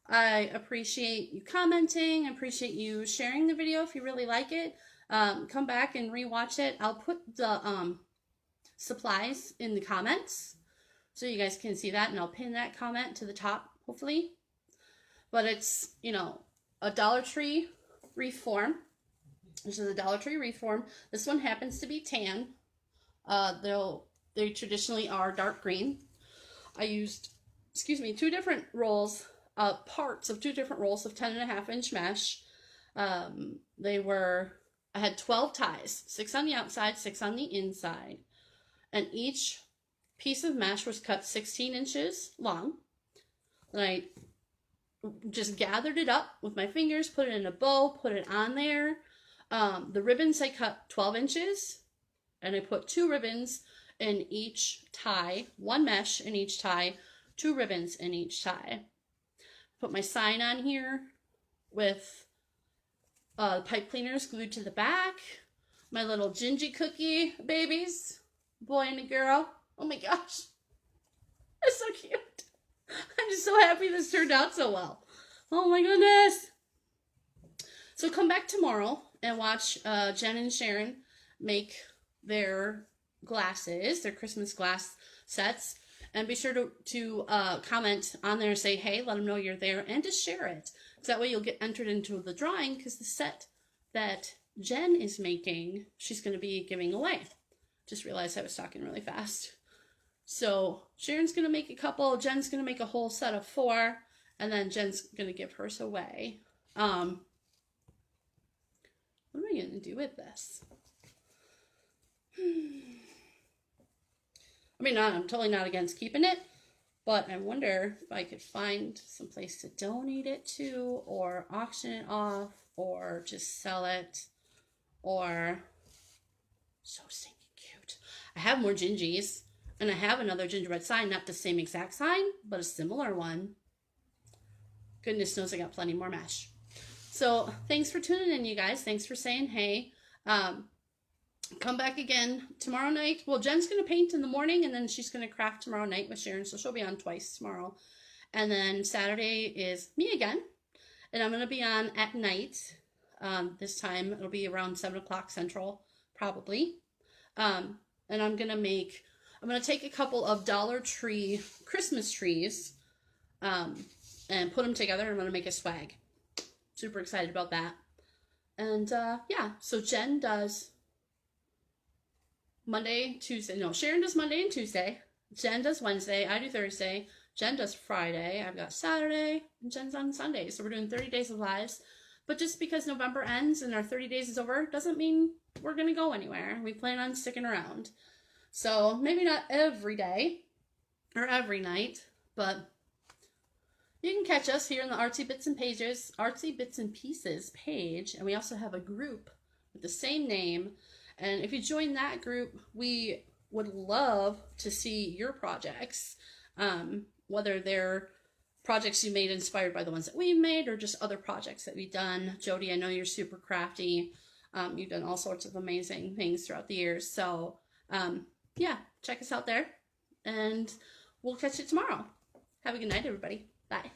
I appreciate you commenting. I appreciate you sharing the video if you really like it. Come back and rewatch it. I'll put the supplies in the comments so you guys can see that, and I'll pin that comment to the top, hopefully. But it's, you know, a Dollar Tree Wreath Form. This is a Dollar Tree Wreath Form. This one happens to be tan. They traditionally are dark green. I used, two different rolls, parts of 2 different rolls of 10.5-inch mesh. I had 12 ties, 6 on the outside, 6 on the inside. And each piece of mesh was cut 16 inches long. And I just gathered it up with my fingers, put it in a bow, put it on there. The ribbons I cut 12 inches, and I put 2 ribbons in each tie, 1 mesh in each tie, 2 ribbons in each tie. Put my sign on here with pipe cleaners glued to the back. My little gingy cookie babies, boy and a girl. Oh my gosh, that's so cute. I'm just so happy this turned out so well. Oh my goodness. So come back tomorrow and watch Jen and Sharon make their glasses, their Christmas glass sets. And be sure to comment on there and say, hey, let them know you're there, and to share it. So that way you'll get entered into the drawing, because the set that Jen is making, she's going to be giving away. Just realized I was talking really fast. So Sharon's going to make a couple, Jen's going to make a whole set of 4, and then Jen's going to give hers away. What am I going to do with this? I mean, I'm totally not against keeping it, but I wonder if I could find some place to donate it to, or auction it off, or just sell it, or so stinking cute. I have more gingies, and I have another gingerbread sign, not the same exact sign, but a similar one. Goodness knows I got plenty more mesh. So thanks for tuning in, you guys. Thanks for saying hey. Come back again tomorrow night. Well, Jen's going to paint in the morning, and then she's going to craft tomorrow night with Sharon, so she'll be on twice tomorrow. And then Saturday is me again, and I'm going to be on at night. This time it'll be around 7 o'clock Central, probably. And I'm going to take a couple of Dollar Tree Christmas trees and put them together, and I'm going to make a swag. Super excited about that. And yeah, so Jen does Monday, Tuesday. No, Sharon does Monday and Tuesday. Jen does Wednesday. I do Thursday. Jen does Friday. I've got Saturday. And Jen's on Sunday. So we're doing 30 days of lives. But just because November ends and our 30 days is over doesn't mean we're going to go anywhere. We plan on sticking around. So maybe not every day or every night, but you can catch us here in the Artsy Bits and Pieces page. And we also have a group with the same name. And if you join that group, we would love to see your projects, whether they're projects you made inspired by the ones that we've made, or just other projects that we've done. Jody, I know you're super crafty. You've done all sorts of amazing things throughout the years. So yeah, check us out there, and we'll catch you tomorrow. Have a good night, everybody. Bye.